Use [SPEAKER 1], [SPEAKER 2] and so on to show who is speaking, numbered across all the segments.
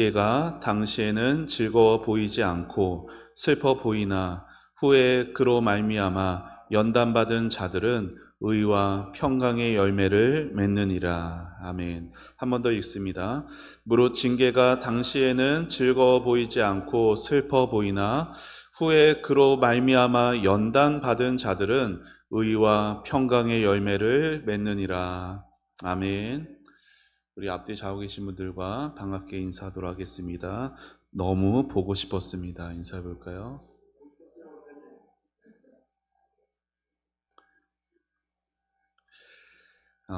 [SPEAKER 1] 얘가 당시에는 즐거워 보이지 않고 슬퍼 보이나 후에 그로 말미암아 연단받은 자들은 의와 평강의 열매를 맺느니라. 아멘. 한 번 더 읽습니다. 무릇 징계가 당시에는 즐거워 보이지 않고 슬퍼 보이나 후에 그로 말미암아 연단받은 자들은 의와 평강의 열매를 맺느니라. 아멘. 우리 앞뒤 좌우 계신 분들과 반갑게 인사하도록 하겠습니다. 너무 보고 싶었습니다. 인사해 볼까요?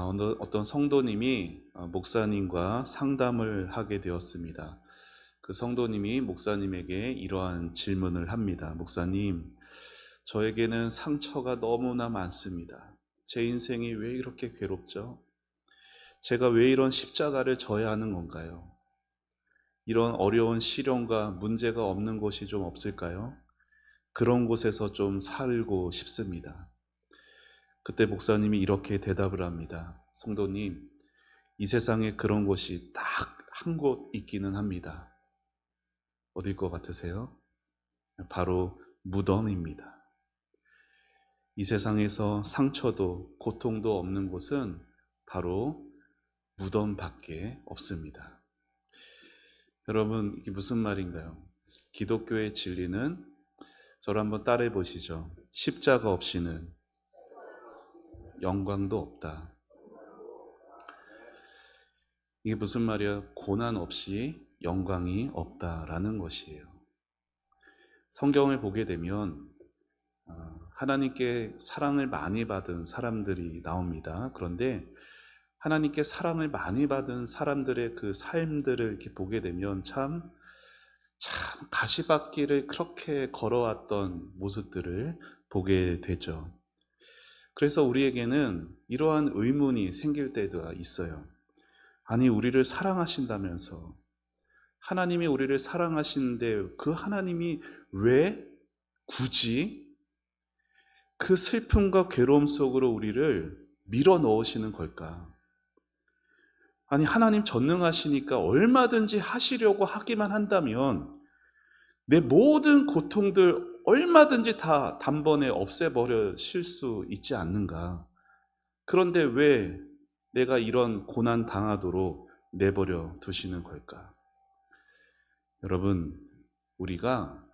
[SPEAKER 1] 오늘 어떤 성도님이 목사님과 상담을 하게 되었습니다. 그 성도님이 목사님에게 이러한 질문을 합니다. 목사님, 저에게는 상처가 너무나 많습니다. 제 인생이 왜 이렇게 괴롭죠? 제가 왜 이런 십자가를 져야 하는 건가요? 이런 어려운 시련과 문제가 없는 곳이 좀 없을까요? 그런 곳에서 좀 살고 싶습니다. 그때 목사님이 이렇게 대답을 합니다. 성도님, 이 세상에 그런 곳이 딱 한 곳 있기는 합니다. 어딜 것 같으세요? 바로 무덤입니다. 이 세상에서 상처도 고통도 없는 곳은 바로 무덤밖에 없습니다. 여러분, 이게 무슨 말인가요? 기독교의 진리는, 저를 한번 따라해 보시죠. 십자가 없이는 영광도 없다. 이게 무슨 말이야? 고난 없이 영광이 없다라는 것이에요. 성경을 보게 되면 하나님께 사랑을 많이 받은 사람들이 나옵니다. 그런데 하나님께 사랑을 많이 받은 사람들의 그 삶들을 이렇게 보게 되면 참 가시밭길을 그렇게 걸어왔던 모습들을 보게 되죠. 그래서 우리에게는 이러한 의문이 생길 때가 있어요. 아니, 우리를 사랑하신다면서, 하나님이 우리를 사랑하시는데 그 하나님이 왜 굳이 그 슬픔과 괴로움 속으로 우리를 밀어 넣으시는 걸까? 아니, 하나님 전능하시니까 얼마든지 하시려고 하기만 한다면 내 모든 고통들 얼마든지 다 단번에 없애버리실 수 있지 않는가? 그런데 왜 내가 이런 고난 당하도록 내버려 두시는 걸까? 여러분, 우리가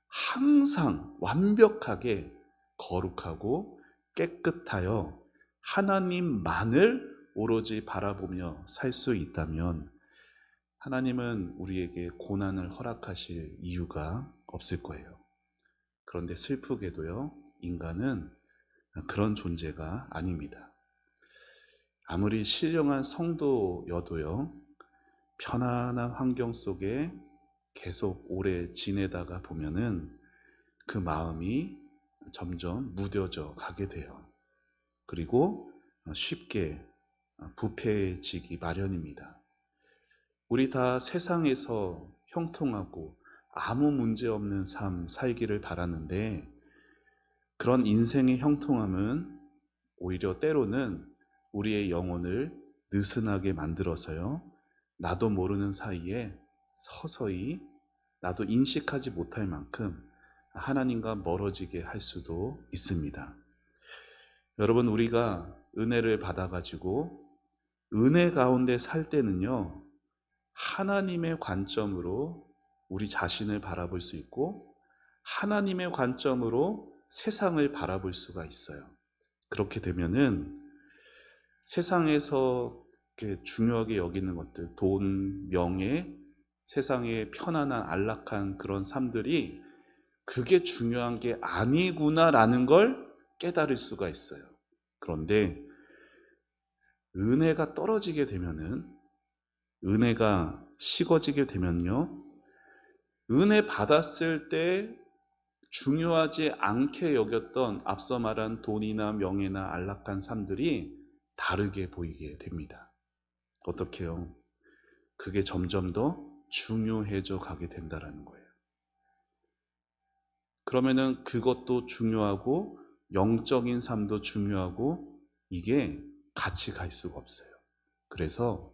[SPEAKER 1] 항상 완벽하게 거룩하고 깨끗하여 하나님만을 오로지 바라보며 살 수 있다면 하나님은 우리에게 고난을 허락하실 이유가 없을 거예요. 그런데 슬프게도요, 인간은 그런 존재가 아닙니다. 아무리 신령한 성도여도요, 편안한 환경 속에 계속 오래 지내다가 보면은 그 마음이 점점 무뎌져 가게 돼요. 그리고 쉽게 부패해지기 마련입니다. 우리 다 세상에서 형통하고 아무 문제 없는 삶 살기를 바라는데, 그런 인생의 형통함은 오히려 때로는 우리의 영혼을 느슨하게 만들어서요, 나도 모르는 사이에 서서히 나도 인식하지 못할 만큼 하나님과 멀어지게 할 수도 있습니다. 여러분, 우리가 은혜를 받아가지고 은혜 가운데 살 때는요, 하나님의 관점으로 우리 자신을 바라볼 수 있고 하나님의 관점으로 세상을 바라볼 수가 있어요. 그렇게 되면은 세상에서 중요하게 여기는 것들, 돈, 명예, 세상의 편안한 안락한 그런 삶들이 그게 중요한 게 아니구나라는 걸 깨달을 수가 있어요. 그런데 은혜가 떨어지게 되면은, 은혜가 식어지게 되면요, 은혜 받았을 때 중요하지 않게 여겼던 앞서 말한 돈이나 명예나 안락한 삶들이 다르게 보이게 됩니다. 어떻게요? 그게 점점 더 중요해져 가게 된다는 거예요. 그러면은 그것도 중요하고 영적인 삶도 중요하고 이게 같이 갈 수가 없어요. 그래서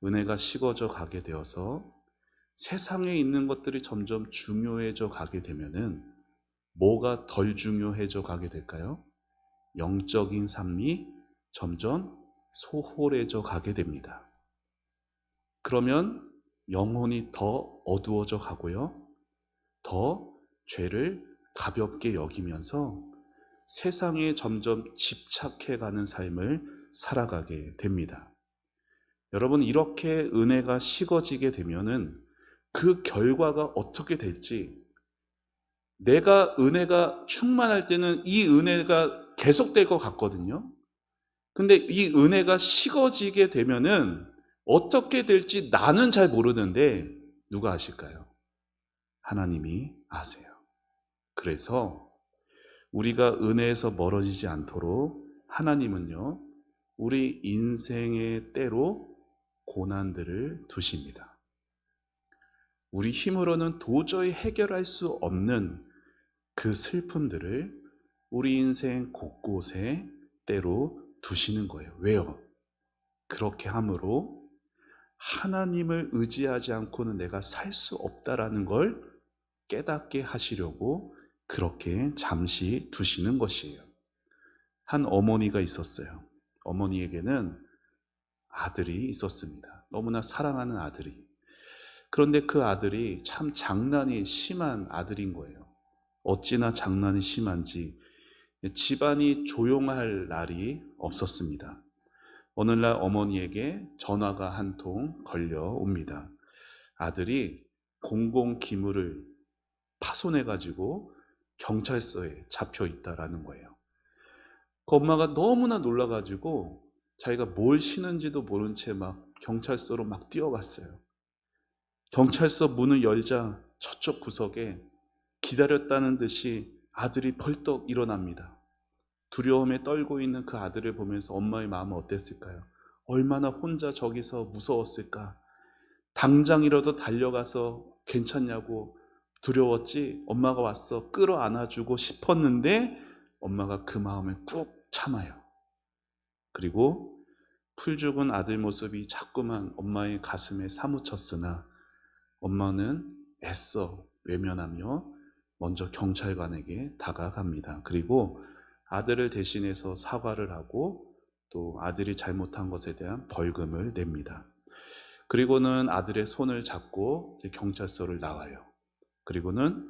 [SPEAKER 1] 은혜가 식어져 가게 되어서 세상에 있는 것들이 점점 중요해져 가게 되면은 뭐가 덜 중요해져 가게 될까요? 영적인 삶이 점점 소홀해져 가게 됩니다. 그러면 영혼이 더 어두워져 가고요. 더 죄를 가볍게 여기면서 세상에 점점 집착해 가는 삶을 살아가게 됩니다. 여러분, 이렇게 은혜가 식어지게 되면은 그 결과가 어떻게 될지, 내가 은혜가 충만할 때는 이 은혜가 계속될 것 같거든요. 근데 이 은혜가 식어지게 되면은 어떻게 될지 나는 잘 모르는데 누가 아실까요? 하나님이 아세요. 그래서 우리가 은혜에서 멀어지지 않도록 하나님은요, 우리 인생의 때로 고난들을 두십니다. 우리 힘으로는 도저히 해결할 수 없는 그 슬픔들을 우리 인생 곳곳에 때로 두시는 거예요. 왜요? 그렇게 함으로 하나님을 의지하지 않고는 내가 살 수 없다라는 걸 깨닫게 하시려고 그렇게 잠시 두시는 것이에요. 한 어머니가 있었어요. 어머니에게는 아들이 있었습니다. 너무나 사랑하는 아들이. 그런데 그 아들이 참 장난이 심한 아들인 거예요. 어찌나 장난이 심한지 집안이 조용할 날이 없었습니다. 어느 날 어머니에게 전화가 한 통 걸려옵니다. 아들이 공공기물을 파손해가지고 경찰서에 잡혀 있다라는 거예요. 그 엄마가 너무나 놀라가지고 자기가 뭘 신은지도 모른 채 막 경찰서로 막 뛰어갔어요. 경찰서 문을 열자 저쪽 구석에 기다렸다는 듯이 아들이 벌떡 일어납니다. 두려움에 떨고 있는 그 아들을 보면서 엄마의 마음은 어땠을까요? 얼마나 혼자 저기서 무서웠을까? 당장이라도 달려가서 괜찮냐고 두려웠지 엄마가 와서 끌어안아주고 싶었는데 엄마가 그 마음을 꾹 참아요. 그리고 풀 죽은 아들 모습이 자꾸만 엄마의 가슴에 사무쳤으나 엄마는 애써 외면하며 먼저 경찰관에게 다가갑니다. 그리고 아들을 대신해서 사과를 하고 또 아들이 잘못한 것에 대한 벌금을 냅니다. 그리고는 아들의 손을 잡고 경찰서를 나와요. 그리고는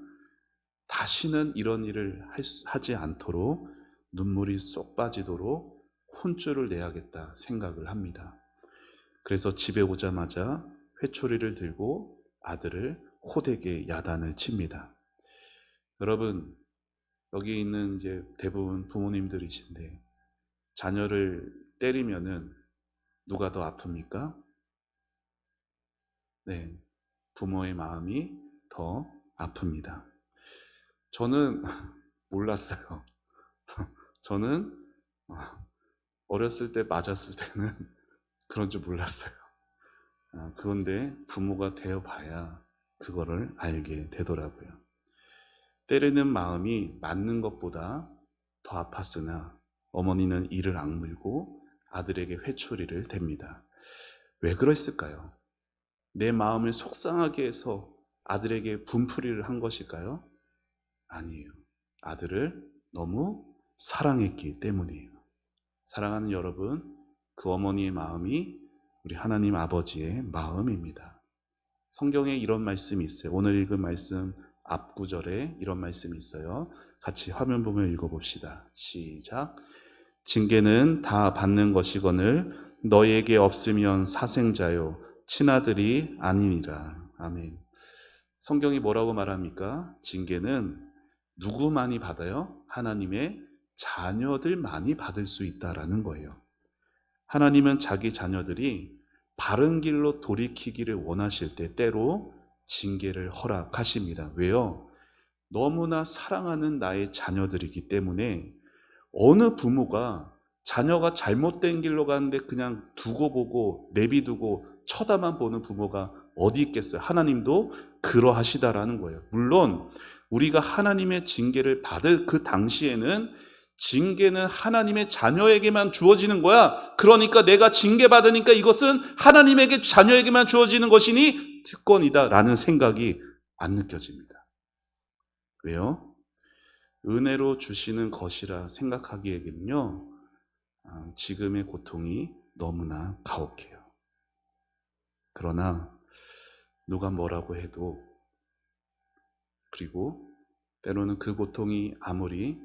[SPEAKER 1] 다시는 이런 일을 하지 않도록 눈물이 쏙 빠지도록 혼쭐을 내야겠다 생각을 합니다. 그래서 집에 오자마자 회초리를 들고 아들을 호되게 야단을 칩니다. 여러분, 여기 있는 이제 대부분 부모님들이신데 자녀를 때리면은 누가 더 아픕니까? 네, 부모의 마음이 더 아픕니다. 저는 몰랐어요. 저는 어렸을 때 맞았을 때는 그런 줄 몰랐어요. 그런데 부모가 되어봐야 그거를 알게 되더라고요. 때리는 마음이 맞는 것보다 더 아팠으나 어머니는 이를 악물고 아들에게 회초리를 댑니다. 왜 그랬을까요? 내 마음을 속상하게 해서 아들에게 분풀이를 한 것일까요? 아니에요. 아들을 너무 사랑했기 때문이에요. 사랑하는 여러분, 그 어머니의 마음이 우리 하나님 아버지의 마음입니다. 성경에 이런 말씀이 있어요. 오늘 읽은 말씀 앞 구절에 이런 말씀이 있어요. 같이 화면 보면 읽어봅시다. 시작. 징계는 다 받는 것이거늘 너희에게 없으면 사생자요 친아들이 아니니라. 아멘. 성경이 뭐라고 말합니까? 징계는 누구만이 받아요? 하나님의 자녀들만이 받을 수 있다라는 거예요. 하나님은 자기 자녀들이 바른 길로 돌이키기를 원하실 때 때로 징계를 허락하십니다. 왜요? 너무나 사랑하는 나의 자녀들이기 때문에 어느 부모가 자녀가 잘못된 길로 가는데 그냥 두고 보고 내비두고 쳐다만 보는 부모가 어디 있겠어요? 하나님도 그러하시다라는 거예요. 물론 우리가 하나님의 징계를 받을 그 당시에는 징계는 하나님의 자녀에게만 주어지는 거야. 그러니까 내가 징계받으니까 이것은 하나님에게 자녀에게만 주어지는 것이니 특권이다라는 생각이 안 느껴집니다. 왜요? 은혜로 주시는 것이라 생각하기에는요, 지금의 고통이 너무나 가혹해요. 그러나 누가 뭐라고 해도, 그리고 때로는 그 고통이 아무리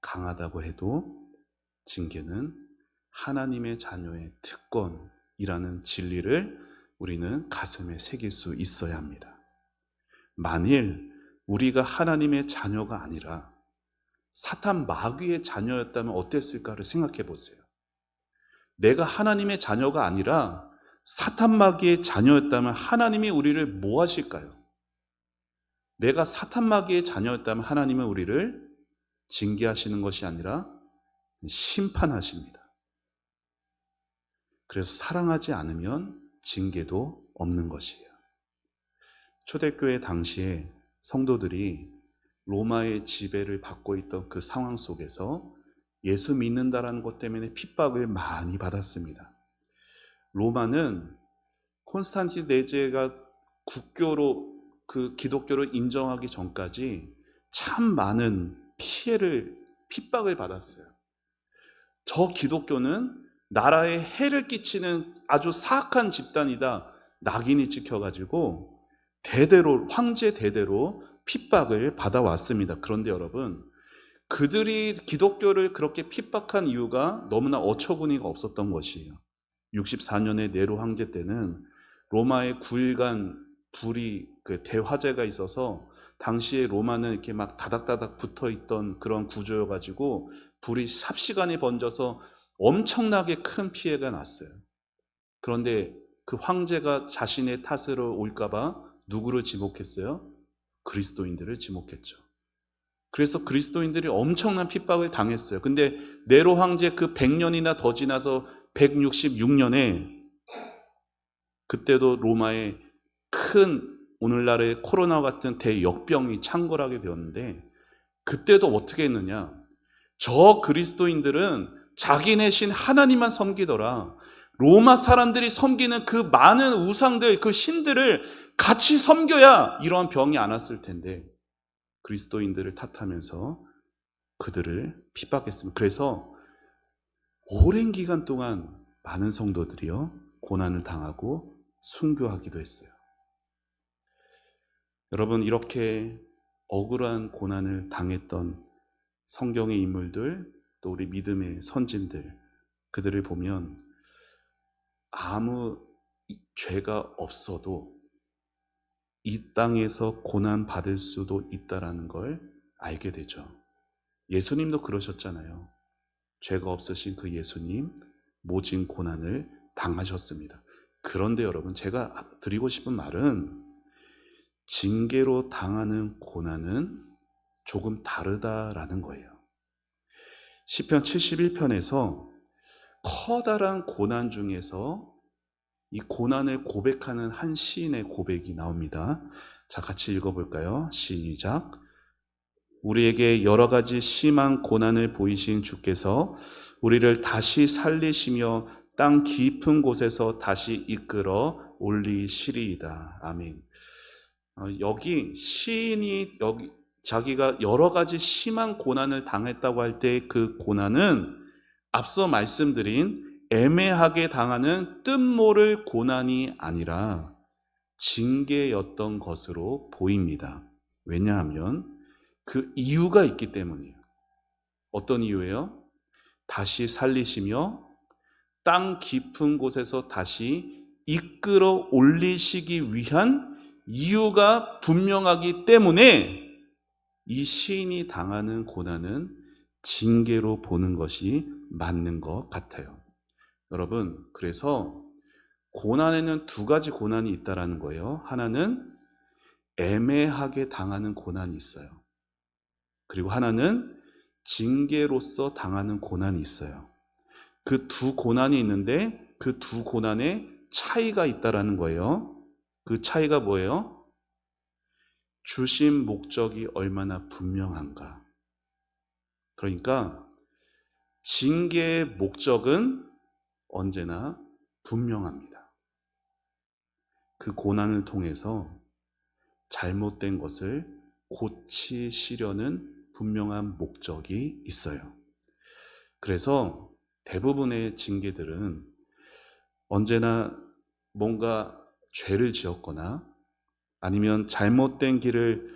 [SPEAKER 1] 강하다고 해도 징계는 하나님의 자녀의 특권이라는 진리를 우리는 가슴에 새길 수 있어야 합니다. 만일 우리가 하나님의 자녀가 아니라 사탄 마귀의 자녀였다면 어땠을까를 생각해 보세요. 내가 하나님의 자녀가 아니라 사탄 마귀의 자녀였다면 하나님이 우리를 뭐 하실까요? 내가 사탄 마귀의 자녀였다면 하나님은 우리를 징계하시는 것이 아니라 심판하십니다. 그래서 사랑하지 않으면 징계도 없는 것이에요. 초대교회 당시에 성도들이 로마의 지배를 받고 있던 그 상황 속에서 예수 믿는다라는 것 때문에 핍박을 많이 받았습니다. 로마는 콘스탄틴 내제가 국교로 그 기독교를 인정하기 전까지 참 많은 핍박을 받았어요. 저 기독교는 나라에 해를 끼치는 아주 사악한 집단이다, 낙인이 찍혀가지고 대대로, 황제 대대로 핍박을 받아왔습니다. 그런데 여러분, 그들이 기독교를 그렇게 핍박한 이유가 너무나 어처구니가 없었던 것이에요. 64년의 네로 황제 때는 로마의 9일간 대화재가 있어서, 당시에 로마는 이렇게 막 다닥다닥 붙어 있던 그런 구조여가지고 불이 삽시간에 번져서 엄청나게 큰 피해가 났어요. 그런데 그 황제가 자신의 탓으로 올까봐 누구를 지목했어요? 그리스도인들을 지목했죠. 그래서 그리스도인들이 엄청난 핍박을 당했어요. 근데 네로 황제 그 100년이나 더 지나서 166년에 그때도 로마에 큰 오늘날의 코로나 같은 대역병이 창궐하게 되었는데, 그때도 어떻게 했느냐? 저 그리스도인들은 자기네 신 하나님만 섬기더라. 로마 사람들이 섬기는 그 많은 우상들, 그 신들을 같이 섬겨야 이런 병이 안 왔을 텐데, 그리스도인들을 탓하면서 그들을 핍박했습니다. 그래서 오랜 기간 동안 많은 성도들이요, 고난을 당하고 순교하기도 했어요. 여러분, 이렇게 억울한 고난을 당했던 성경의 인물들, 또 우리 믿음의 선진들, 그들을 보면 아무 죄가 없어도 이 땅에서 고난 받을 수도 있다라는 걸 알게 되죠. 예수님도 그러셨잖아요. 죄가 없으신 그 예수님, 모진 고난을 당하셨습니다. 그런데 여러분, 제가 드리고 싶은 말은, 징계로 당하는 고난은 조금 다르다라는 거예요. 시편 71편에서 커다란 고난 중에서 이 고난을 고백하는 한 시인의 고백이 나옵니다. 자, 같이 읽어볼까요? 시작. 우리에게 여러 가지 심한 고난을 보이신 주께서 우리를 다시 살리시며 땅 깊은 곳에서 다시 이끌어 올리시리이다. 아멘. 여기 시인이 자기가 여러 가지 심한 고난을 당했다고 할 때 그 고난은 앞서 말씀드린 애매하게 당하는 뜻모를 고난이 아니라 징계였던 것으로 보입니다. 왜냐하면 그 이유가 있기 때문이에요. 어떤 이유예요? 다시 살리시며 땅 깊은 곳에서 다시 이끌어 올리시기 위한 이유가 분명하기 때문에 이 시인이 당하는 고난은 징계로 보는 것이 맞는 것 같아요. 여러분, 그래서 고난에는 두 가지 고난이 있다라는 거예요. 하나는 애매하게 당하는 고난이 있어요. 그리고 하나는 징계로서 당하는 고난이 있어요. 그 두 고난이 있는데 그 두 고난에 차이가 있다라는 거예요. 그 차이가 뭐예요? 주신 목적이 얼마나 분명한가. 그러니까 징계의 목적은 언제나 분명합니다. 그 고난을 통해서 잘못된 것을 고치시려는 분명한 목적이 있어요. 그래서 대부분의 징계들은 언제나 뭔가 죄를 지었거나 아니면 잘못된 길을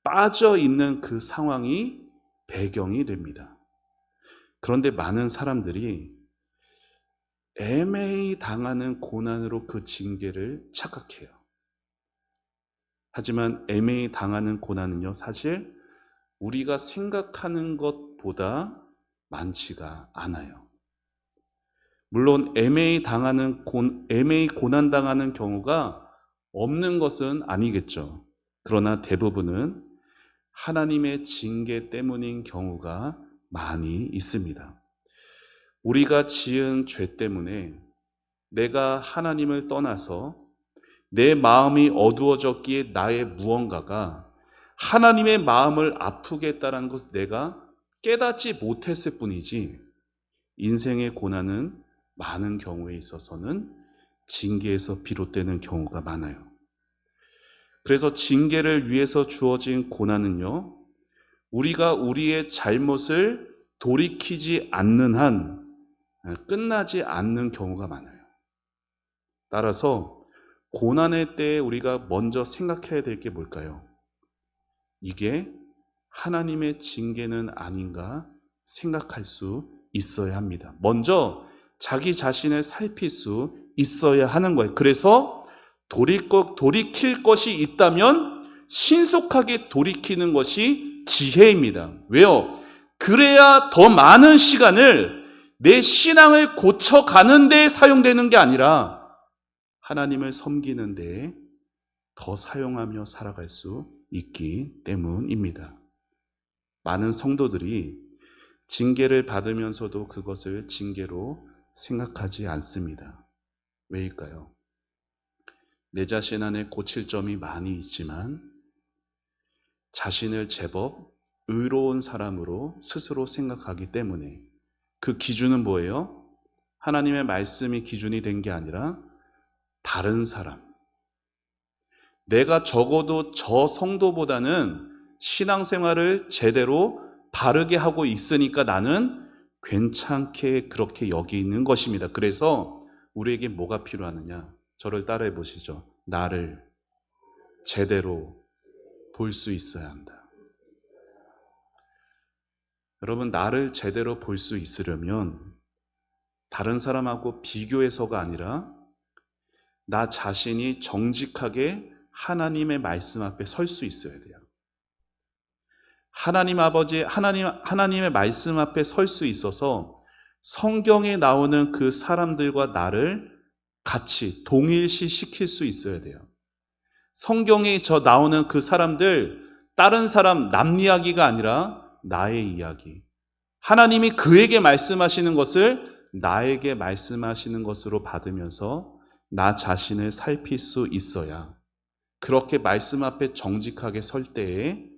[SPEAKER 1] 빠져 있는 그 상황이 배경이 됩니다. 그런데 많은 사람들이 애매히 당하는 고난으로 그 징계를 착각해요. 하지만 애매히 당하는 고난은요, 사실 우리가 생각하는 것보다 많지가 않아요. 물론 애매히 고난당하는 경우가 없는 것은 아니겠죠. 그러나 대부분은 하나님의 징계 때문인 경우가 많이 있습니다. 우리가 지은 죄 때문에 내가 하나님을 떠나서 내 마음이 어두워졌기에 나의 무언가가 하나님의 마음을 아프게 했다는 것을 내가 깨닫지 못했을 뿐이지, 인생의 고난은 많은 경우에 있어서는 징계에서 비롯되는 경우가 많아요. 그래서 징계를 위해서 주어진 고난은요, 우리가 우리의 잘못을 돌이키지 않는 한 끝나지 않는 경우가 많아요. 따라서 고난의 때에 우리가 먼저 생각해야 될 게 뭘까요? 이게 하나님의 징계는 아닌가 생각할 수 있어야 합니다. 먼저 자기 자신을 살필 수 있어야 하는 거예요. 그래서 돌이킬 것이 있다면 신속하게 돌이키는 것이 지혜입니다. 왜요? 그래야 더 많은 시간을 내 신앙을 고쳐가는 데 사용되는 게 아니라 하나님을 섬기는 데에 더 사용하며 살아갈 수 있기 때문입니다. 많은 성도들이 징계를 받으면서도 그것을 징계로 생각하지 않습니다. 왜일까요? 내 자신 안에 고칠 점이 많이 있지만 자신을 제법 의로운 사람으로 스스로 생각하기 때문에, 그 기준은 뭐예요? 하나님의 말씀이 기준이 된 게 아니라 다른 사람, 내가 적어도 저 성도보다는 신앙생활을 제대로 바르게 하고 있으니까 나는 괜찮게 그렇게 여기는 것입니다. 그래서 우리에게 뭐가 필요하느냐? 저를 따라해 보시죠. 나를 제대로 볼 수 있어야 한다. 여러분, 나를 제대로 볼 수 있으려면 다른 사람하고 비교해서가 아니라 나 자신이 정직하게 하나님의 말씀 앞에 설 수 있어야 돼요. 하나님의 말씀 앞에 설 수 있어서 성경에 나오는 그 사람들과 나를 같이 동일시 시킬 수 있어야 돼요. 성경에 나오는 그 사람들, 다른 사람 남 이야기가 아니라 나의 이야기. 하나님이 그에게 말씀하시는 것을 나에게 말씀하시는 것으로 받으면서 나 자신을 살필 수 있어야, 그렇게 말씀 앞에 정직하게 설 때에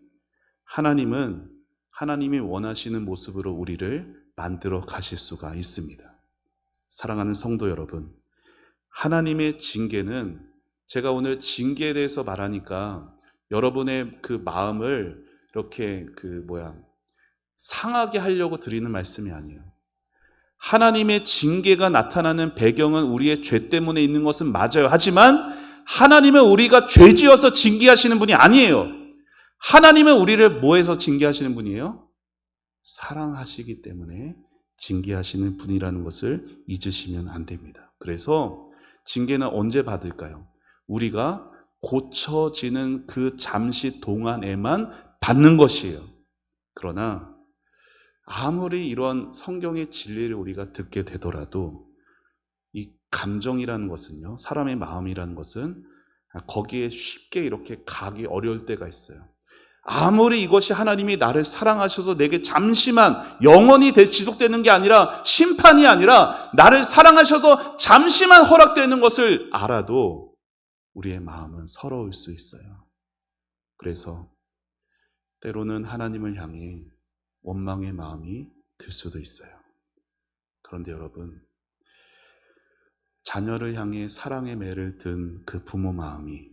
[SPEAKER 1] 하나님은 하나님이 원하시는 모습으로 우리를 만들어 가실 수가 있습니다. 사랑하는 성도 여러분, 하나님의 징계는, 제가 오늘 징계에 대해서 말하니까 여러분의 그 마음을 이렇게 상하게 하려고 드리는 말씀이 아니에요. 하나님의 징계가 나타나는 배경은 우리의 죄 때문에 있는 것은 맞아요. 하지만 하나님은 우리가 죄지어서 징계하시는 분이 아니에요. 하나님은 우리를 뭐해서 징계하시는 분이에요? 사랑하시기 때문에 징계하시는 분이라는 것을 잊으시면 안 됩니다. 그래서 징계는 언제 받을까요? 우리가 고쳐지는 그 잠시 동안에만 받는 것이에요. 그러나 아무리 이런 성경의 진리를 우리가 듣게 되더라도 이 감정이라는 것은요, 사람의 마음이라는 것은 거기에 쉽게 이렇게 가기 어려울 때가 있어요. 아무리 이것이 하나님이 나를 사랑하셔서 내게 잠시만 영원히 지속되는 게 아니라, 심판이 아니라 나를 사랑하셔서 잠시만 허락되는 것을 알아도 우리의 마음은 서러울 수 있어요. 그래서 때로는 하나님을 향해 원망의 마음이 들 수도 있어요. 그런데 여러분, 자녀를 향해 사랑의 매를 든 그 부모 마음이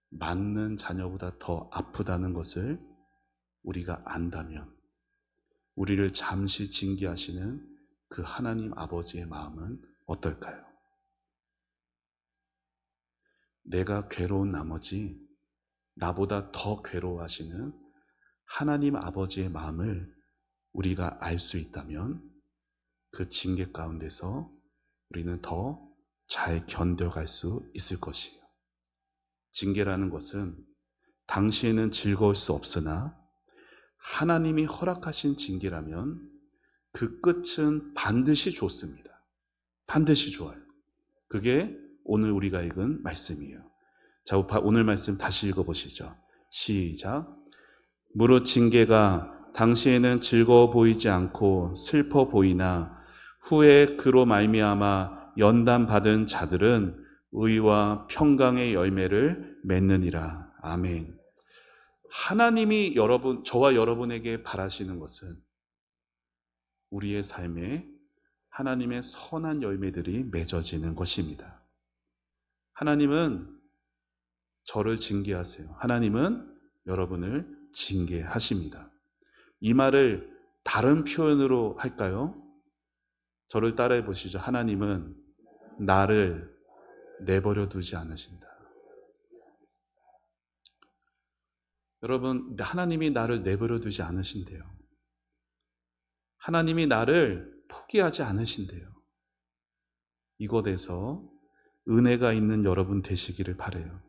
[SPEAKER 1] 맞는 자녀보다 더 아프다는 것을 우리가 안다면 우리를 잠시 징계하시는 그 하나님 아버지의 마음은 어떨까요? 내가 괴로운 나머지 나보다 더 괴로워하시는 하나님 아버지의 마음을 우리가 알 수 있다면 그 징계 가운데서 우리는 더 잘 견뎌갈 수 있을 것이에요. 징계라는 것은 당시에는 즐거울 수 없으나 하나님이 허락하신 징계라면 그 끝은 반드시 좋습니다. 반드시 좋아요. 그게 오늘 우리가 읽은 말씀이에요. 자, 오늘 말씀 다시 읽어보시죠. 시작. 무릇 징계가 당시에는 즐거워 보이지 않고 슬퍼 보이나 후에 그로 말미암아 연단받은 자들은 의와 평강의 열매를 맺느니라. 아멘. 하나님이 저와 여러분에게 바라시는 것은 우리의 삶에 하나님의 선한 열매들이 맺어지는 것입니다. 하나님은 저를 징계하세요. 하나님은 여러분을 징계하십니다. 이 말을 다른 표현으로 할까요? 저를 따라해 보시죠. 하나님은 나를 내버려 두지 않으신다. 여러분, 하나님이 나를 내버려 두지 않으신대요. 하나님이 나를 포기하지 않으신대요. 이곳에서 은혜가 있는 여러분 되시기를 바라요.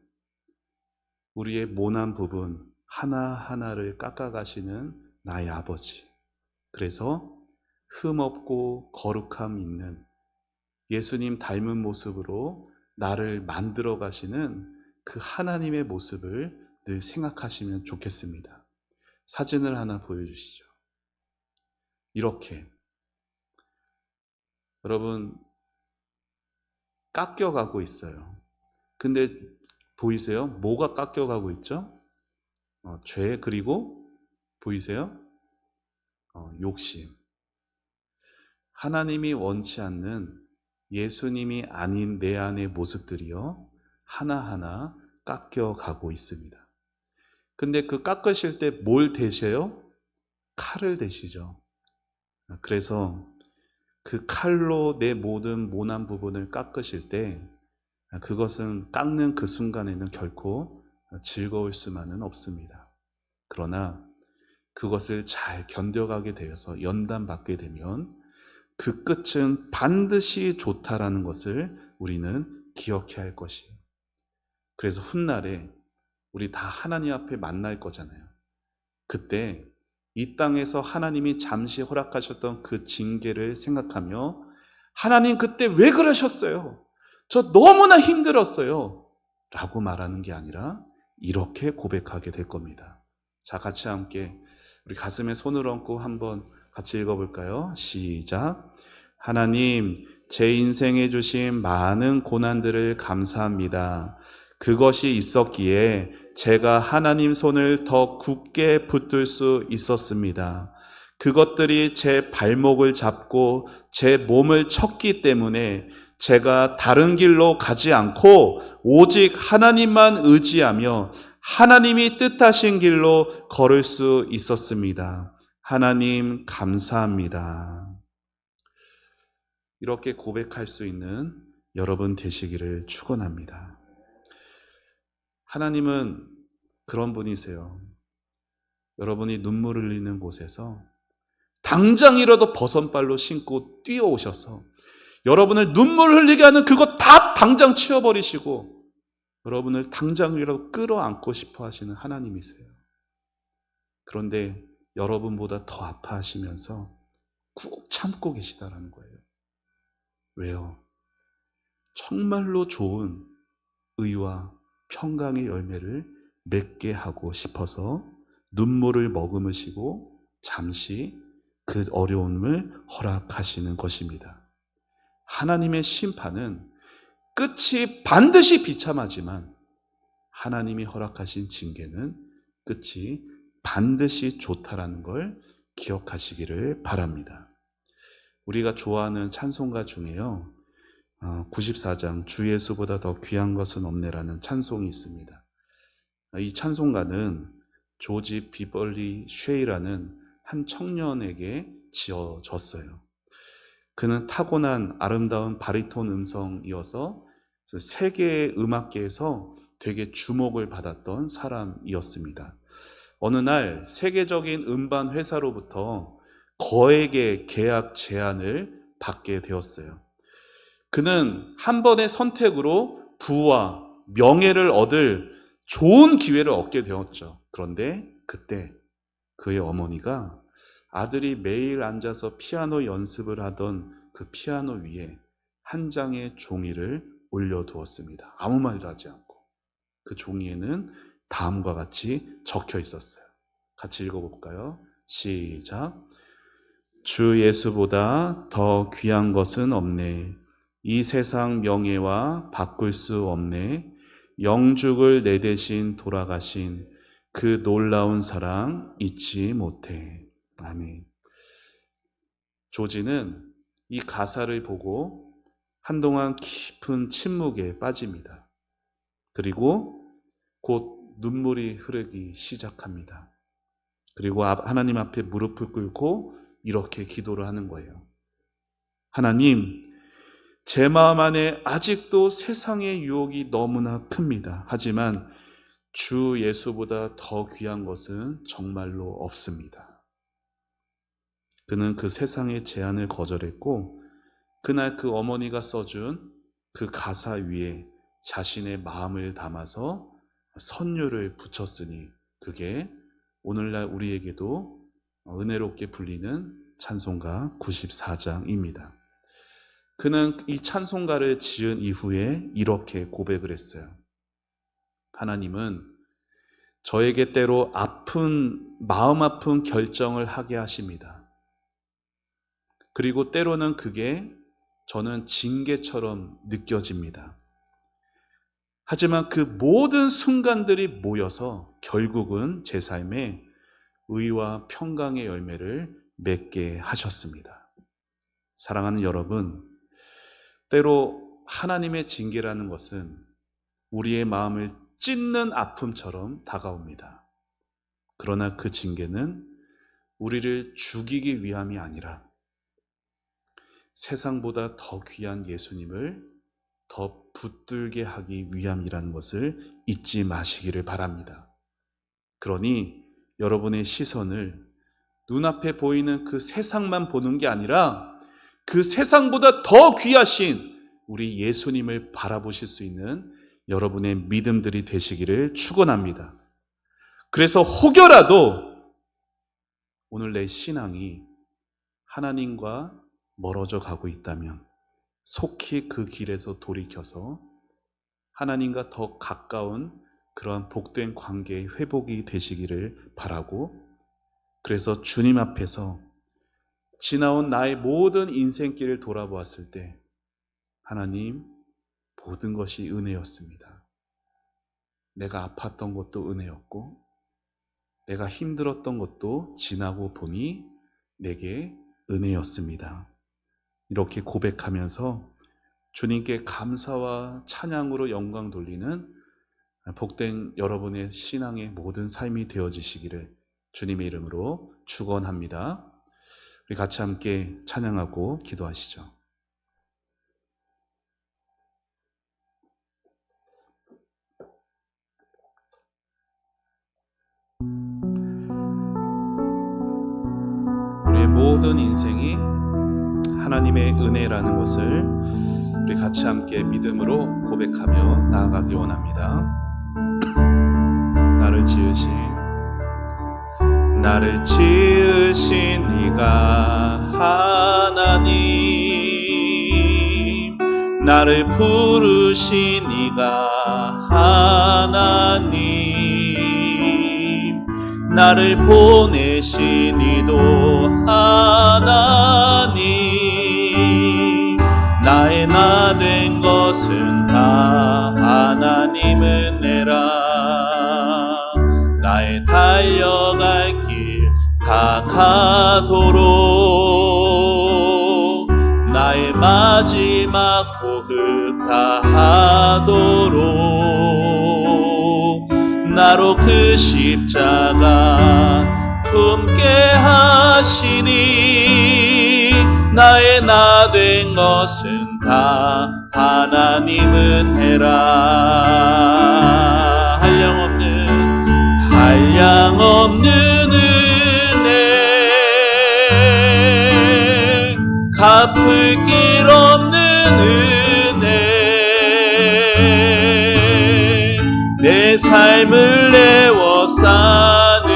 [SPEAKER 1] 우리의 모난 부분 하나하나를 깎아가시는 나의 아버지. 그래서 흠없고 거룩함 있는 예수님 닮은 모습으로 나를 만들어 가시는 그 하나님의 모습을 늘 생각하시면 좋겠습니다. 사진을 하나 보여주시죠. 이렇게 여러분 깎여가고 있어요. 근데 보이세요? 뭐가 깎여가고 있죠? 죄, 그리고 보이세요? 욕심. 하나님이 원치 않는 예수님이 아닌 내 안의 모습들이요 하나하나 깎여가고 있습니다. 근데 그 깎으실 때 뭘 대셔요? 칼을 대시죠. 그래서 그 칼로 내 모든 모난 부분을 깎으실 때 그것은 깎는 그 순간에는 결코 즐거울 수만은 없습니다. 그러나 그것을 잘 견뎌가게 되어서 연단받게 되면 그 끝은 반드시 좋다라는 것을 우리는 기억해야 할 것이에요. 그래서 훗날에 우리 다 하나님 앞에 만날 거잖아요. 그때 이 땅에서 하나님이 잠시 허락하셨던 그 징계를 생각하며 하나님 그때 왜 그러셨어요? 저 너무나 힘들었어요. 라고 말하는 게 아니라 이렇게 고백하게 될 겁니다. 자, 같이 함께 우리 가슴에 손을 얹고 한번 같이 읽어볼까요? 시작. 하나님, 제 인생에 주신 많은 고난들을 감사합니다. 그것이 있었기에 제가 하나님 손을 더 굳게 붙들 수 있었습니다. 그것들이 제 발목을 잡고 제 몸을 쳤기 때문에 제가 다른 길로 가지 않고 오직 하나님만 의지하며 하나님이 뜻하신 길로 걸을 수 있었습니다. 하나님 감사합니다. 이렇게 고백할 수 있는 여러분 되시기를 축원합니다. 하나님은 그런 분이세요. 여러분이 눈물을 흘리는 곳에서 당장이라도 버선발로 신고 뛰어오셔서 여러분을 눈물 흘리게 하는 그거 다 당장 치워버리시고 여러분을 당장이라도 끌어안고 싶어 하시는 하나님이세요. 그런데 여러분보다 더 아파하시면서 꾹 참고 계시다라는 거예요. 왜요? 정말로 좋은 의와 평강의 열매를 맺게 하고 싶어서 눈물을 머금으시고 잠시 그 어려움을 허락하시는 것입니다. 하나님의 심판은 끝이 반드시 비참하지만 하나님이 허락하신 징계는 끝이 반드시 좋다라는 걸 기억하시기를 바랍니다. 우리가 좋아하는 찬송가 중에요, 94장 주 예수보다 더 귀한 것은 없네라는 찬송이 있습니다. 이 찬송가는 조지 비벌리 쉐이라는 한 청년에게 지어졌어요. 그는 타고난 아름다운 바리톤 음성이어서 세계 음악계에서 되게 주목을 받았던 사람이었습니다. 어느 날 세계적인 음반 회사로부터 거액의 계약 제안을 받게 되었어요. 그는 한 번의 선택으로 부와 명예를 얻을 좋은 기회를 얻게 되었죠. 그런데 그때 그의 어머니가 아들이 매일 앉아서 피아노 연습을 하던 그 피아노 위에 한 장의 종이를 올려두었습니다. 아무 말도 하지 않고. 그 종이에는 다음과 같이 적혀 있었어요. 같이 읽어볼까요? 시작. 주 예수보다 더 귀한 것은 없네. 이 세상 명예와 바꿀 수 없네. 영죽을 내 대신 돌아가신 그 놀라운 사랑 잊지 못해. 아멘. 조지는 이 가사를 보고 한동안 깊은 침묵에 빠집니다. 그리고 곧 눈물이 흐르기 시작합니다. 그리고 하나님 앞에 무릎을 꿇고 이렇게 기도를 하는 거예요. 하나님, 제 마음 안에 아직도 세상의 유혹이 너무나 큽니다. 하지만 주 예수보다 더 귀한 것은 정말로 없습니다. 그는 그 세상의 제안을 거절했고 그날 그 어머니가 써준 그 가사 위에 자신의 마음을 담아서 선율을 붙였으니 그게 오늘날 우리에게도 은혜롭게 불리는 찬송가 94장입니다. 그는 이 찬송가를 지은 이후에 이렇게 고백을 했어요. 하나님은 저에게 때로 마음 아픈 결정을 하게 하십니다. 그리고 때로는 그게 저는 징계처럼 느껴집니다. 하지만 그 모든 순간들이 모여서 결국은 제 삶에 의와 평강의 열매를 맺게 하셨습니다. 사랑하는 여러분, 때로 하나님의 징계라는 것은 우리의 마음을 찢는 아픔처럼 다가옵니다. 그러나 그 징계는 우리를 죽이기 위함이 아니라 세상보다 더 귀한 예수님을 더 붙들게 하기 위함이라는 것을 잊지 마시기를 바랍니다. 그러니 여러분의 시선을 눈앞에 보이는 그 세상만 보는 게 아니라 그 세상보다 더 귀하신 우리 예수님을 바라보실 수 있는 여러분의 믿음들이 되시기를 축원합니다. 그래서 혹여라도 오늘 내 신앙이 하나님과 멀어져 가고 있다면 속히 그 길에서 돌이켜서 하나님과 더 가까운 그러한 복된 관계의 회복이 되시기를 바라고, 그래서 주님 앞에서 지나온 나의 모든 인생길을 돌아보았을 때 하나님, 모든 것이 은혜였습니다. 내가 아팠던 것도 은혜였고 내가 힘들었던 것도 지나고 보니 내게 은혜였습니다. 이렇게 고백하면서 주님께 감사와 찬양으로 영광 돌리는 복된 여러분의 신앙의 모든 삶이 되어지시기를 주님의 이름으로 축원합니다. 우리 같이 함께 찬양하고 기도하시죠. 우리의 모든 인생이 하나님의 은혜라는 것을 우리 같이 함께 믿음으로 고백하며 나아가기 원합니다. 나를 지으신 이가 하나님, 나를 부르신 이가 하나님, 나를 보내신 이도 하나님, 나의 나 된 것은 다 하나님 은혜라. 나의 달려갈 길 다 가도록 나의 마지막 호흡 다하도록 나로 그 십자가 품게 하시니 나의 나 된 것은 다 하나님 은혜라. 한량없는 은혜, 갚을 길 없는 은혜, 내 삶을 내워 사는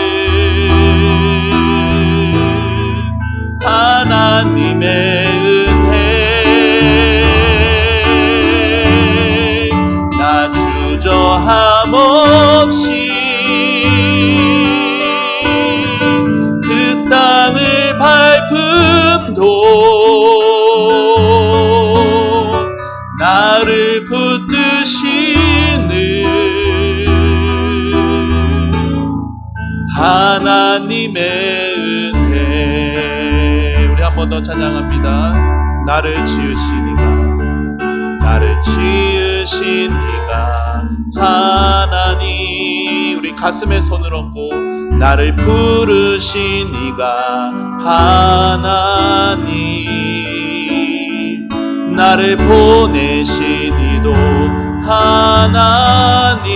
[SPEAKER 1] 하나님의 은혜, 나 주저함 없이 그 땅을 밟음도 나를 붙드시는 하나님의 은혜. 우리 한 번 더 찬양합니다. 나를 지으신 이가 하나님. 우리 가슴에 손을 얹고 나를 부르신 이가 하나님, 나를 보내신 이도 하나님,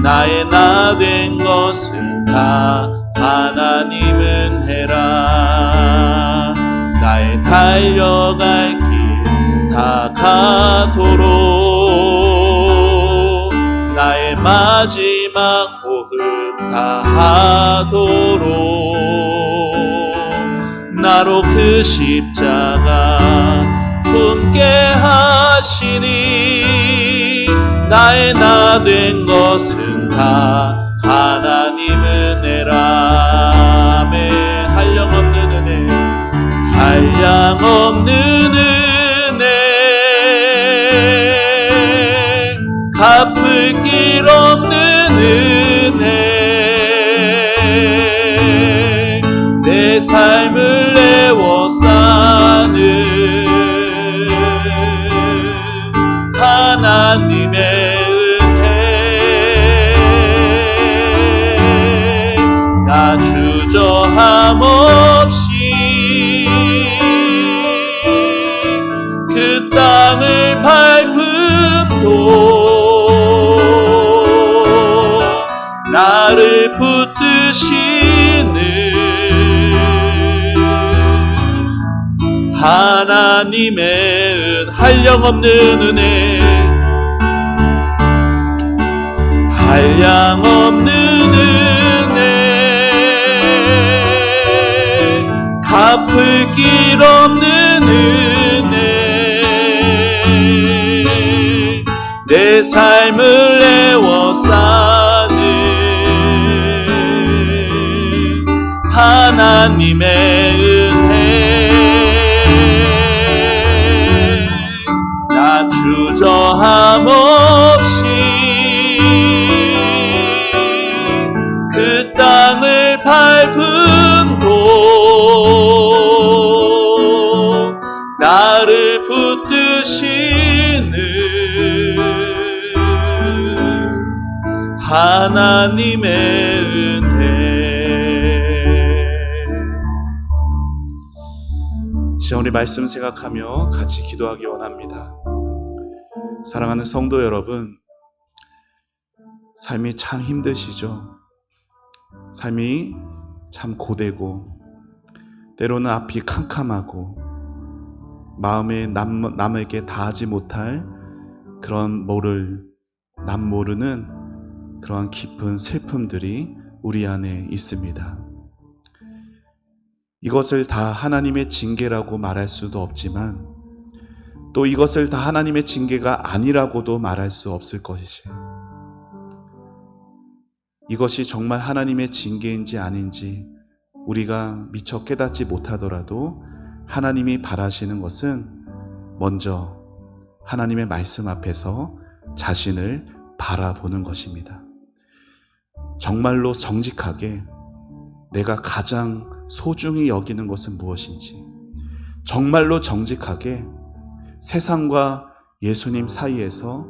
[SPEAKER 1] 나의 나 된 것은 다 하나님 은혜라. 나의 달려갈 길 다 가도록 나의 마지막 호흡 다하도록 나로 그 십자가 품게 하시니 나의 나 된 것은 다 하나님 은혜라. 아멘. 한량없는 은혜, 한량없는 은혜, 갚을 길 없는 은혜, 내 삶을 내워 사는 하나님의 은혜, 나 주저함 없이 그 땅을 밟음도 나를 붙드시는 하나님의 한량없는 은혜, 한량없는 은혜, 갚을 길 없는 은혜, 내 삶을 내워 사는 하나님의 은혜, 나 주저함 없이 그 땅을 밟음도 나를 붙드시는 하나님의 은혜. 시간 우리 말씀 생각하며 같이 기도하기 원합니다. 사랑하는 성도 여러분, 삶이 참 힘드시죠? 삶이 참 고되고 때로는 앞이 캄캄하고 마음에 남에게 다하지 못할 그런 남 모르는 그러한 깊은 슬픔들이 우리 안에 있습니다. 이것을 다 하나님의 징계라고 말할 수도 없지만 또 이것을 다 하나님의 징계가 아니라고도 말할 수 없을 것이에요. 이것이 정말 하나님의 징계인지 아닌지 우리가 미처 깨닫지 못하더라도 하나님이 바라시는 것은 먼저 하나님의 말씀 앞에서 자신을 바라보는 것입니다. 정말로 정직하게 내가 가장 소중히 여기는 것은 무엇인지, 정말로 정직하게 세상과 예수님 사이에서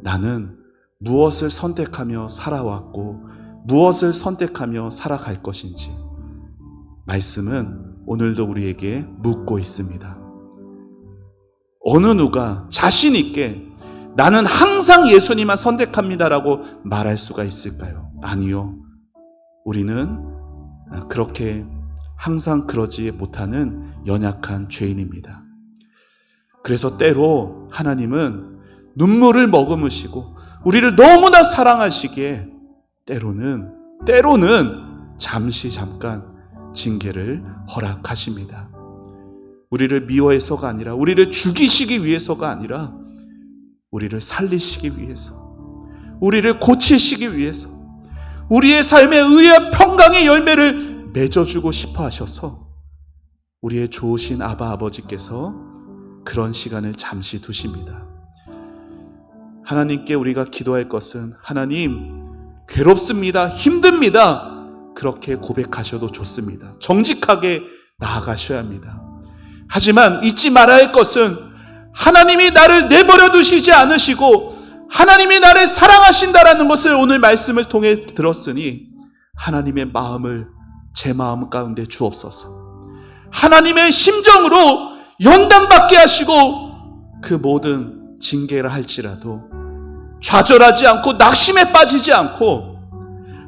[SPEAKER 1] 나는 무엇을 선택하며 살아왔고 무엇을 선택하며 살아갈 것인지 말씀은 오늘도 우리에게 묻고 있습니다. 어느 누가 자신 있게 나는 항상 예수님만 선택합니다라고 말할 수가 있을까요? 아니요. 우리는 그렇게 항상 그러지 못하는 연약한 죄인입니다. 그래서 때로 하나님은 눈물을 머금으시고 우리를 너무나 사랑하시기에 때로는 잠깐 징계를 허락하십니다. 우리를 미워해서가 아니라, 우리를 죽이시기 위해서가 아니라 우리를 살리시기 위해서, 우리를 고치시기 위해서, 우리의 삶에 의의 평강의 열매를 맺어주고 싶어 하셔서 우리의 좋으신 아바 아버지께서 그런 시간을 잠시 두십니다. 하나님께 우리가 기도할 것은 하나님 괴롭습니다, 힘듭니다, 그렇게 고백하셔도 좋습니다. 정직하게 나아가셔야 합니다. 하지만 잊지 말아야 할 것은 하나님이 나를 내버려 두시지 않으시고 하나님이 나를 사랑하신다라는 것을 오늘 말씀을 통해 들었으니 하나님의 마음을 제 마음 가운데 주옵소서. 하나님의 심정으로 연단받게 하시고 그 모든 징계를 할지라도 좌절하지 않고 낙심에 빠지지 않고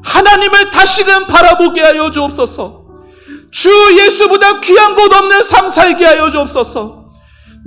[SPEAKER 1] 하나님을 다시금 바라보게 하여 주옵소서. 주 예수보다 귀한 곳 없는 삶 살게 하여 주옵소서.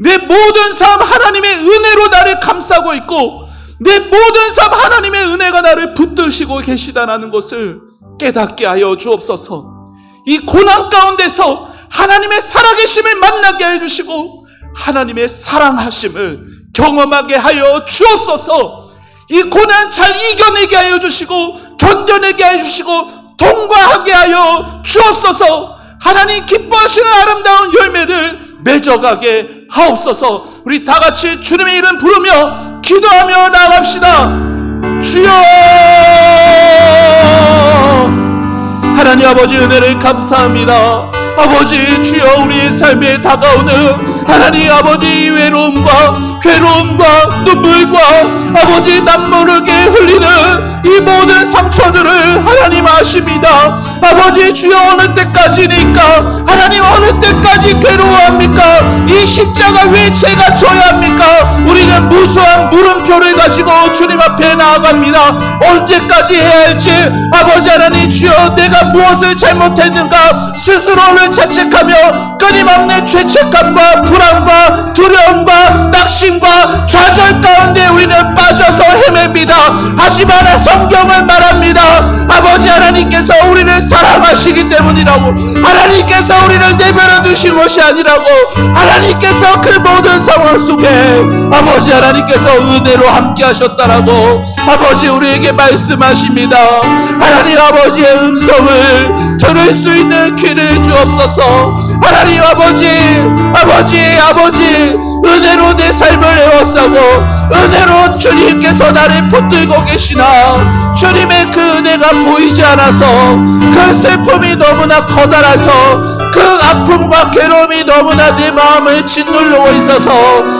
[SPEAKER 1] 내 모든 삶 하나님의 은혜로 나를 감싸고 있고 내 모든 삶 하나님의 은혜가 나를 붙드시고 계시다라는 것을 깨닫게 하여 주옵소서. 이 고난 가운데서 하나님의 살아계심을 만나게 해주시고 하나님의 사랑하심을 경험하게 하여 주옵소서. 이 고난 잘 이겨내게 하여 주시고 견뎌내게 하여 주시고 통과하게 하여 주옵소서. 하나님 기뻐하시는 아름다운 열매를 맺어가게 하옵소서. 우리 다같이 주님의 이름 부르며 기도하며 나아갑시다. 주여, 하나님 아버지 은혜를 감사합니다. 아버지 주여, 우리의 삶에 다가오는 하나님 아버지 외로움과 괴로움과 눈물과 아버지 남모르게 흘리는 이 모든 상처들을 하나님 아십니다. 아버지 주여, 어느 때까지니까 하나님, 어느 때까지 괴로워합니까? 이 십자가 왜 제가 져야 합니까? 우리는 무수한 물음표를 가지고 주님 앞에 나아갑니다. 언제까지 해야 할지 아버지 하나님 주여, 내가 무엇을 잘못했는가 스스로를 자책하며 끊임없는 죄책감과 불안과 두려움과 낙심과 좌절 가운데 우리는 빠져서 헤맵니다. 하지만 성경은 말합니다. 아버지 하나님께서 우리를 사랑하시기 때문이라고, 하나님께서 우리를 내버려 두신 것이 아니라고, 하나님께서 그 모든 상황 속에 아버지 하나님께서 은혜로 함께 하셨다라고 아버지 우리에게 말씀하십니다. 하나님 아버지의 음성을 들을 수 있는 귀를 주옵소서. 하나님 아버지 은혜로 내 삶을 애워싸고 은혜로 주님께서 나를 붙들고 계시나 주님의 그 은혜가 보이지 않아서 그 슬픔이 너무나 커다라서 그 아픔과 괴로움이 너무나 내 마음을 짓누르고 있어서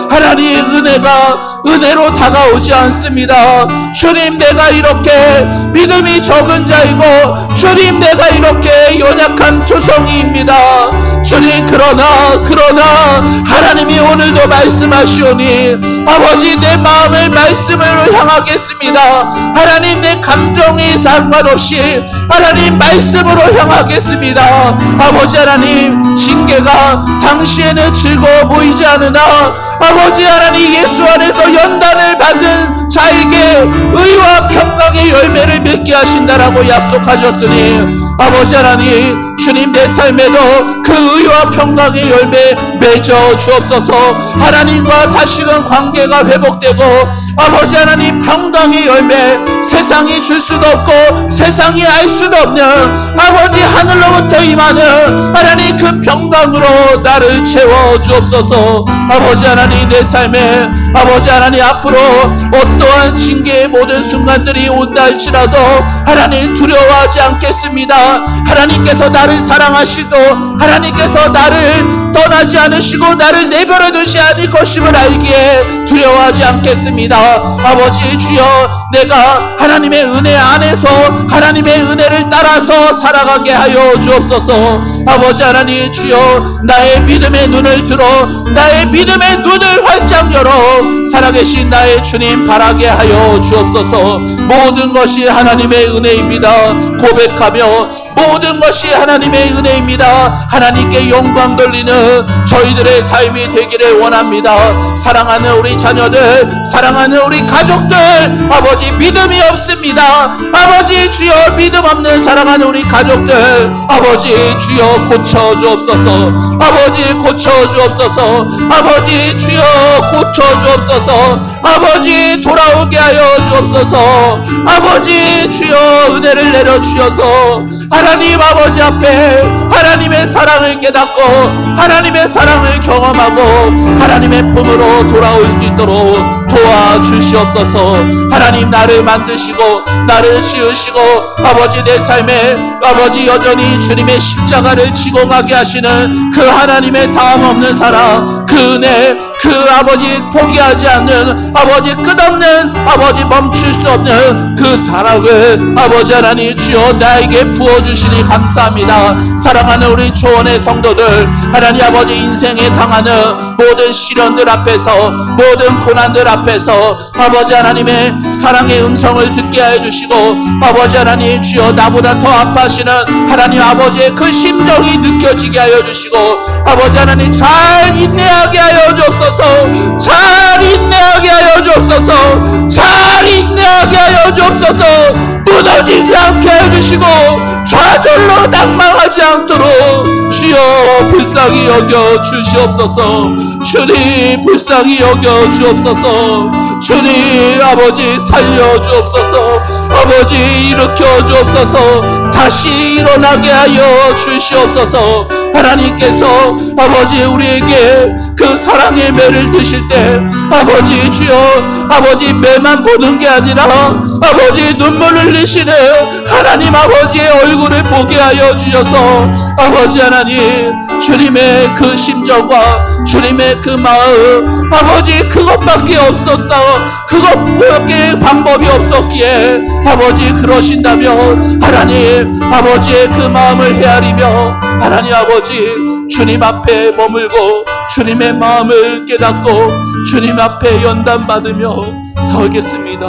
[SPEAKER 1] 하나님 은혜가 은혜로 다가오지 않습니다. 주님, 내가 이렇게 믿음이 적은 자이고 주님, 내가 이렇게 연약한 투성이입니다. 주님, 그러나 하나님이 오늘도 말씀하시오니 아버지 내 마음을 말씀으로 향하겠습니다. 하나님, 내 감정이 상관없이 하나님 말씀으로 향하겠습니다. 아버지 하나님, 징계가 당시에는 즐거워 보이지 않으나 아버지 하나님, 예수 안에서 연단을 받은 자에게 의와 평강의 열매를 맺게 하신다라고 약속하셨으니 아버지 하나님, 주님 내 삶에도 그 의와 평강의 열매 맺어 주옵소서. 하나님과 다시금 관계가 회복되고 아버지 하나님, 평강의 열매, 세상이 줄 수도 없고 세상이 알 수도 없는 아버지 하늘로부터 임하는 하나님 그 평강으로 나를 채워 주옵소서. 아버지 하나님, 내 삶에 아버지 하나님 앞으로 어떠한 징계의 모든 순간들이 온다 할지라도 하나님 두려워하지 않겠습니다. 하나님께서 나를 사랑하시고 하나님께서 나를
[SPEAKER 2] 떠나지 않으시고 나를 내버려 두지 않을 것임을 알기에 두려워하지 않겠습니다. 아버지 주여, 내가 하나님의 은혜 안에서 하나님의 은혜를 따라서 살아가게 하여 주옵소서. 아버지 하나님 주여, 나의 믿음의 눈을 들어 나의 믿음의 눈을 활짝 열어 살아계신 나의 주님 바라게 하여 주옵소서. 모든 것이 하나님의 은혜입니다. 고백하며 모든 것이 하나님의 은혜입니다. 하나님께 영광 돌리는 저희들의 삶이 되기를 원합니다. 사랑하는 우리 자녀들, 사랑하는 우리 가족들, 아버지 믿음이 없습니다. 아버지 주여, 믿음 없는 사랑하는 우리 가족들, 아버지 주여 고쳐주옵소서. 아버지 고쳐주옵소서. 아버지 주여 고쳐주옵소서. 아버지 돌아오게 하여 주옵소서. 아버지 주여 은혜를 내려주셔서 하나님 아버지 앞에 하나님의 사랑을 깨닫고 하나님의 사랑을 경험하고 하나님의 품으로 돌아올 수 있도록 도와주시옵소서. 하나님, 나를 만드시고 나를 지으시고 아버지 내 삶에 아버지 여전히 주님의 십자가를 지고 가게 하시는 그 하나님의 다음 없는 사랑, 그 은혜, 그 아버지 포기하지 않는 아버지 끝없는 아버지 멈출 수 없는 그 사랑을 아버지 하나님 주여 나에게 부어주시니 감사합니다. 사랑하는 우리 조원의 성도들, 하나님 아버지 인생에 당하는 모든 시련들 앞에서 모든 고난들 앞에서 아버지 하나님의 사랑의 음성을 듣게 하여 주시고 아버지 하나님 주여 나보다 더 아파하시는 하나님 아버지의 그 심정이 느껴지게 하여 주시고 아버지 하나님 잘 인내하게 하여 주옵소서. 잘 인내하게 하여 주옵소서. 잘 인내하게 하여 주옵소서. 무너지지 않게 해주시고 좌절로 낭망하지 않도록 주여 불쌍히 여겨 주시옵소서. 주님 불쌍히 여겨 주옵소서. 주님 아버지 살려 주옵소서. 아버지 일으켜 주옵소서. 다시 일어나게 하여 주시옵소서. 하나님께서 아버지 우리에게 그 사랑의 매를 드실 때 아버지 주여 아버지 매만 보는 게 아니라 아버지 눈물을 흘리시는 하나님 아버지의 얼굴을 보게 하여 주셔서 아버지 하나님 주님의 그 심정과 주님의 그 마음 아버지 그것밖에 없었다. 그것밖에 방법이 없었기에 아버지 그러신다면 하나님 아버지의 그 마음을 헤아리며 하나님 아버지 주님 앞에 머물고 주님의 마음을 깨닫고 주님 앞에 연단받으며 살겠습니다.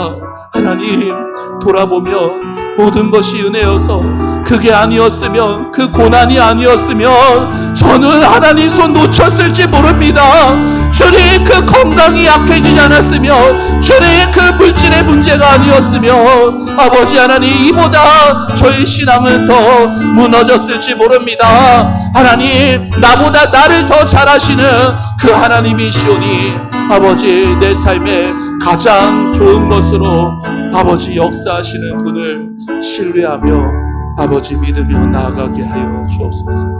[SPEAKER 2] 하나님 돌아보며 모든 것이 은혜여서 그게 아니었으면 그 고난이 아니었으면 저는 하나님 손 놓쳤을지 모릅니다. 주님 그 건강이 약해지지 않았으며 주님 그 물질의 문제가 아니었으며 아버지 하나님 이보다 저희 신앙은 더 무너졌을지 모릅니다. 하나님 나보다 나를 더 잘하시는 그 하나님이시오니 아버지 내 삶에 가장 좋은 것으로 아버지 역사하시는 분을 신뢰하며 아버지 믿으며 나아가게 하여 주옵소서.